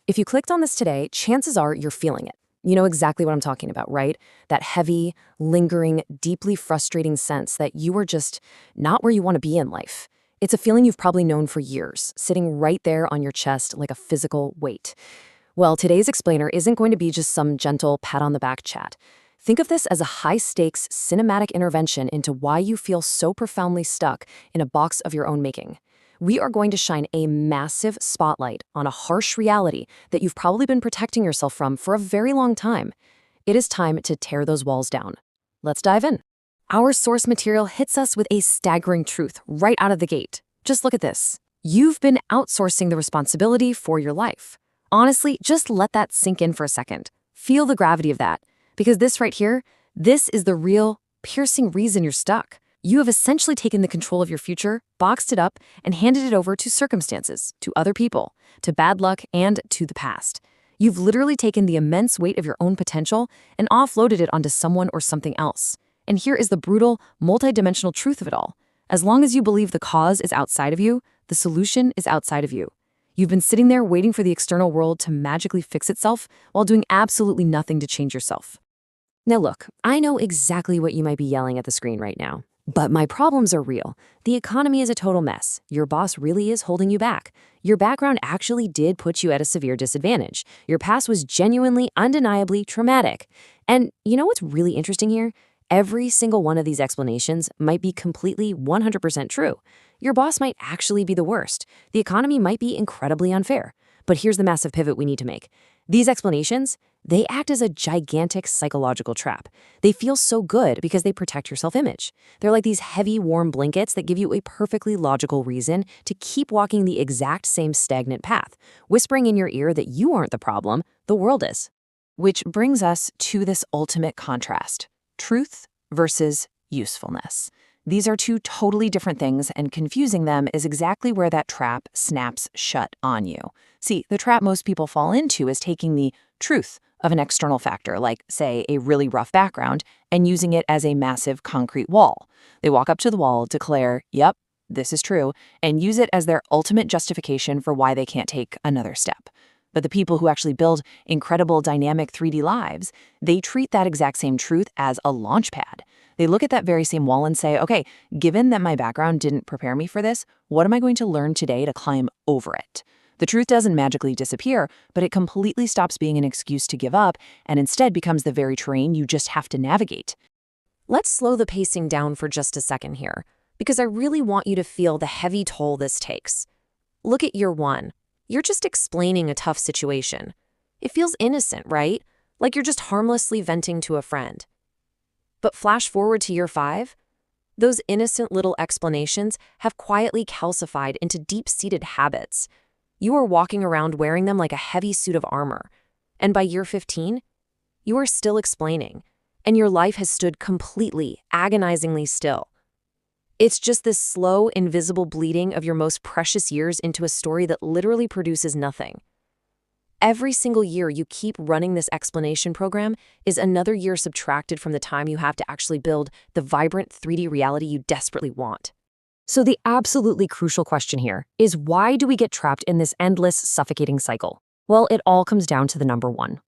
If you clicked on this today, chances are you're feeling it. You know exactly what I'm talking about, right? That heavy, lingering, deeply frustrating sense that you are just not where you want to be in life. It's a feeling you've probably known for years, sitting right there on your chest like a physical weight. Well, today's explainer isn't going to be just some gentle pat on the back chat. Think of this as a high-stakes cinematic intervention into why you feel so profoundly stuck in a box of your own making. We are going to shine a massive spotlight on a harsh reality that you've probably been protecting yourself from for a very long time. It is time to tear those walls down. Let's dive in. Our source material hits us with a staggering truth right out of the gate. Just look at this. You've been outsourcing the responsibility for your life. Honestly, just let that sink in for a second. Feel the gravity of that. Because this right here, this is the real, piercing reason you're stuck. You have essentially taken the control of your future, boxed it up, and handed it over to circumstances, to other people, to bad luck, and to the past. You've literally taken the immense weight of your own potential and offloaded it onto someone or something else. And here is the brutal, multidimensional truth of it all. As long as you believe the cause is outside of you, the solution is outside of you. You've been sitting there waiting for the external world to magically fix itself while doing absolutely nothing to change yourself. Now look, I know exactly what you might be yelling at the screen right now. But my problems are real. The economy is a total mess. Your boss really is holding you back. Your background actually did put you at a severe disadvantage. Your past was genuinely, undeniably traumatic. And you know what's really interesting here? Every single one of these explanations might be completely 100% true. Your boss might actually be the worst. The economy might be incredibly unfair. But here's the massive pivot we need to make. These explanations, they act as a gigantic psychological trap. They feel so good because they protect your self-image. They're like these heavy, warm blankets that give you a perfectly logical reason to keep walking the exact same stagnant path, whispering in your ear that you aren't the problem, the world is. Which brings us to this ultimate contrast: truth versus usefulness. These are two totally different things, and confusing them is exactly where that trap snaps shut on you. See, the trap most people fall into is taking the truth of an external factor, like, say, a really rough background, and using it as a massive concrete wall. They walk up to the wall, declare, yep, this is true, and use it as their ultimate justification for why they can't take another step. But the people who actually build incredible dynamic 3D lives, they treat that exact same truth as a launch pad. They look at that very same wall and say, okay, given that my background didn't prepare me for this, what am I going to learn today to climb over it? The truth doesn't magically disappear, but it completely stops being an excuse to give up and instead becomes the very terrain you just have to navigate. Let's slow the pacing down for just a second here, because I really want you to feel the heavy toll this takes. Look at year one. You're just explaining a tough situation. It feels innocent, right? Like you're just harmlessly venting to a friend. But flash forward to year 5, those innocent little explanations have quietly calcified into deep-seated habits. You are walking around wearing them like a heavy suit of armor. And by year 15, you are still explaining, and your life has stood completely, agonizingly still. It's just this slow, invisible bleeding of your most precious years into a story that literally produces nothing. Every single year you keep running this explanation program is another year subtracted from the time you have to actually build the vibrant 3D reality you desperately want. So the absolutely crucial question here is, why do we get trapped in this endless, suffocating cycle? Well, it all comes down to the number one.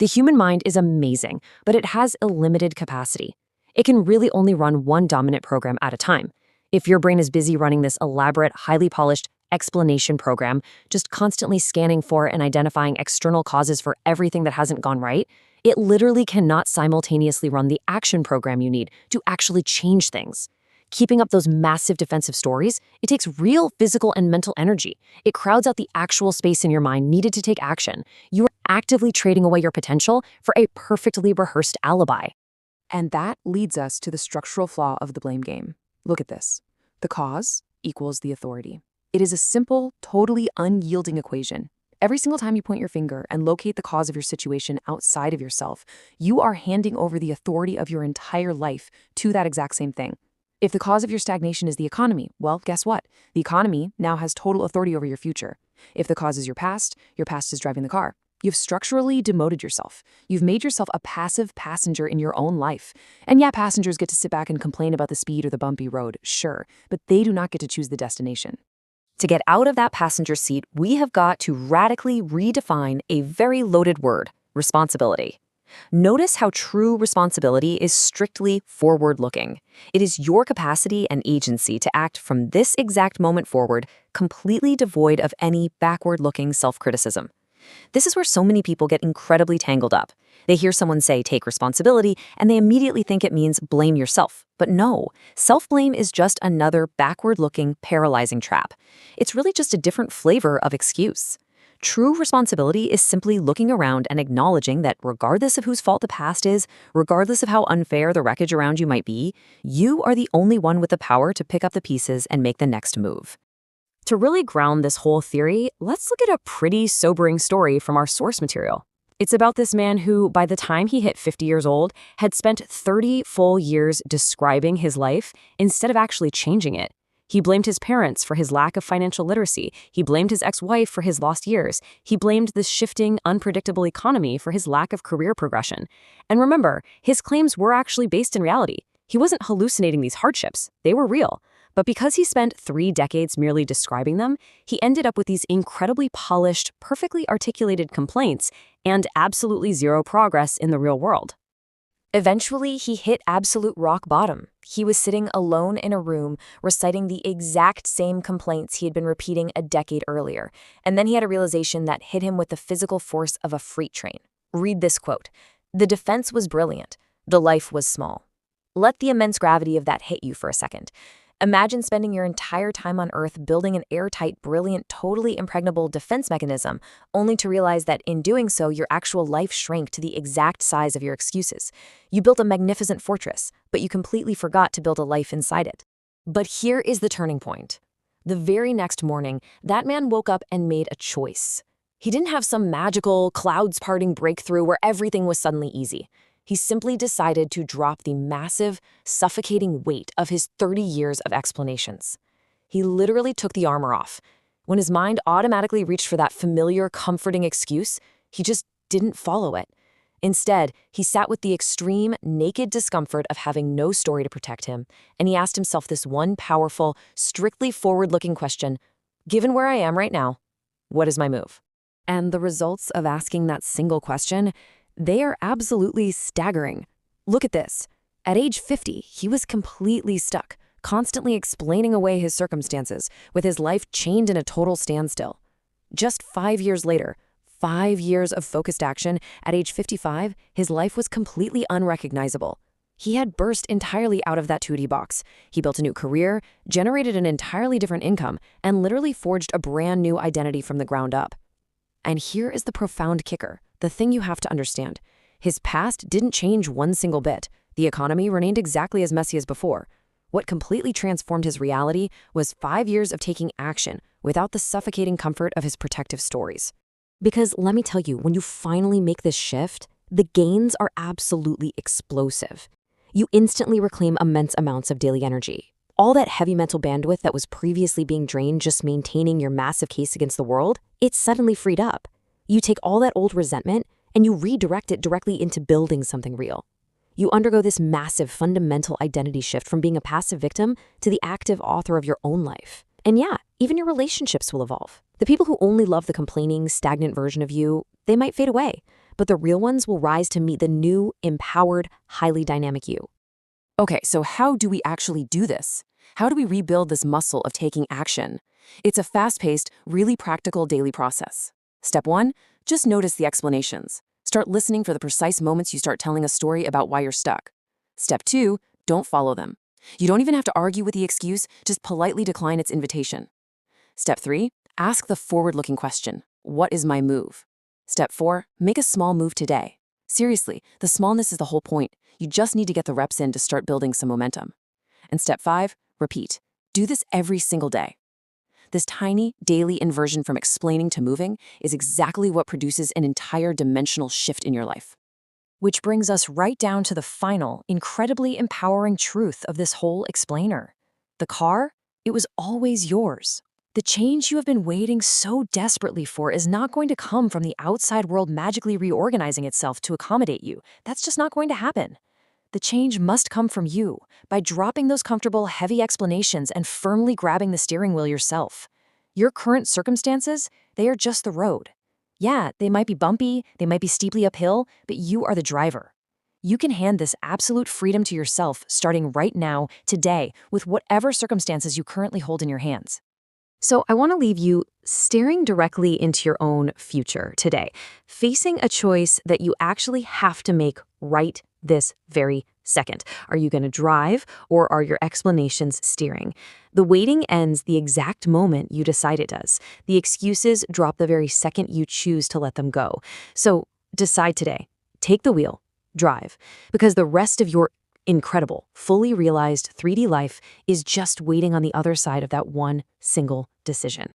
The human mind is amazing, but it has a limited capacity. It can really only run one dominant program at a time. If your brain is busy running this elaborate, highly polished explanation program, just constantly scanning for and identifying external causes for everything that hasn't gone right, it literally cannot simultaneously run the action program you need to actually change things. Keeping up those massive defensive stories, it takes real physical and mental energy. It crowds out the actual space in your mind needed to take action. You are actively trading away your potential for a perfectly rehearsed alibi. And that leads us to the structural flaw of the blame game. Look at this. The cause equals the authority. It is a simple, totally unyielding equation. Every single time you point your finger and locate the cause of your situation outside of yourself, you are handing over the authority of your entire life to that exact same thing. If the cause of your stagnation is the economy, well, guess what? The economy now has total authority over your future. If the cause is your past is driving the car. You've structurally demoted yourself. You've made yourself a passive passenger in your own life. And yeah, passengers get to sit back and complain about the speed or the bumpy road, sure, but they do not get to choose the destination. To get out of that passenger seat, we have got to radically redefine a very loaded word: responsibility. Notice how true responsibility is strictly forward-looking. It is your capacity and agency to act from this exact moment forward, completely devoid of any backward-looking self-criticism. This is where so many people get incredibly tangled up. They hear someone say, take responsibility, and they immediately think it means blame yourself. But no, self-blame is just another backward-looking, paralyzing trap. It's really just a different flavor of excuse. True responsibility is simply looking around and acknowledging that regardless of whose fault the past is, regardless of how unfair the wreckage around you might be, you are the only one with the power to pick up the pieces and make the next move. To really ground this whole theory, let's look at a pretty sobering story from our source material. It's about this man who, by the time he hit 50 years old, had spent 30 full years describing his life instead of actually changing it. He blamed his parents for his lack of financial literacy. He blamed his ex-wife for his lost years. He blamed the shifting, unpredictable economy for his lack of career progression. And remember, his claims were actually based in reality. He wasn't hallucinating these hardships. They were real. But because he spent 3 decades merely describing them, he ended up with these incredibly polished, perfectly articulated complaints and absolutely zero progress in the real world. Eventually, he hit absolute rock bottom. He was sitting alone in a room, reciting the exact same complaints he had been repeating a decade earlier. And then he had a realization that hit him with the physical force of a freight train. Read this quote: "The defense was brilliant. The life was small." Let the immense gravity of that hit you for a second. Imagine spending your entire time on Earth building an airtight, brilliant, totally impregnable defense mechanism, only to realize that in doing so, your actual life shrank to the exact size of your excuses. You built a magnificent fortress, but you completely forgot to build a life inside it. But here is the turning point. The very next morning, that man woke up and made a choice. He didn't have some magical, clouds-parting breakthrough where everything was suddenly easy. He simply decided to drop the massive, suffocating weight of his 30 years of explanations. He literally took the armor off. When his mind automatically reached for that familiar, comforting excuse, he just didn't follow it. Instead, he sat with the extreme, naked discomfort of having no story to protect him, and he asked himself this one powerful, strictly forward-looking question: given where I am right now, what is my move? And the results of asking that single question, they are absolutely staggering. Look at this. At age 50, he was completely stuck, constantly explaining away his circumstances, with his life chained in a total standstill. Just 5 years later, 5 years of focused action, at age 55, his life was completely unrecognizable. He had burst entirely out of that 2D box. He built a new career, generated an entirely different income, and literally forged a brand new identity from the ground up. And here is the profound kicker, the thing you have to understand. His past didn't change one single bit. The economy remained exactly as messy as before. What completely transformed his reality was 5 years of taking action without the suffocating comfort of his protective stories. Because let me tell you, when you finally make this shift, the gains are absolutely explosive. You instantly reclaim immense amounts of daily energy. All that heavy mental bandwidth that was previously being drained just maintaining your massive case against the world, it's suddenly freed up. You take all that old resentment and you redirect it directly into building something real. You undergo this massive fundamental identity shift from being a passive victim to the active author of your own life. And yeah, even your relationships will evolve. The people who only love the complaining, stagnant version of you, they might fade away, but the real ones will rise to meet the new, empowered, highly dynamic you. Okay, so how do we actually do this? How do we rebuild this muscle of taking action? It's a fast-paced, really practical daily process. Step 1, just notice the explanations. Start listening for the precise moments you start telling a story about why you're stuck. Step 2, don't follow them. You don't even have to argue with the excuse, just politely decline its invitation. Step 3, ask the forward-looking question: what is my move? Step 4, make a small move today. Seriously, the smallness is the whole point. You just need to get the reps in to start building some momentum. And step 5, repeat. Do this every single day. This tiny, daily inversion from explaining to moving is exactly what produces an entire dimensional shift in your life. Which brings us right down to the final, incredibly empowering truth of this whole explainer. The car, it was always yours. The change you have been waiting so desperately for is not going to come from the outside world magically reorganizing itself to accommodate you. That's just not going to happen. The change must come from you, by dropping those comfortable, heavy explanations and firmly grabbing the steering wheel yourself. Your current circumstances, they are just the road. Yeah, they might be bumpy, they might be steeply uphill, but you are the driver. You can hand this absolute freedom to yourself starting right now, today, with whatever circumstances you currently hold in your hands. So I want to leave you staring directly into your own future today, facing a choice that you actually have to make right this very second. Are you going to drive, or are your explanations steering? The waiting ends the exact moment you decide it does. The excuses drop the very second you choose to let them go. So decide today. Take the wheel. Drive. Because the rest of your incredible, fully realized 3D life is just waiting on the other side of that one single decision.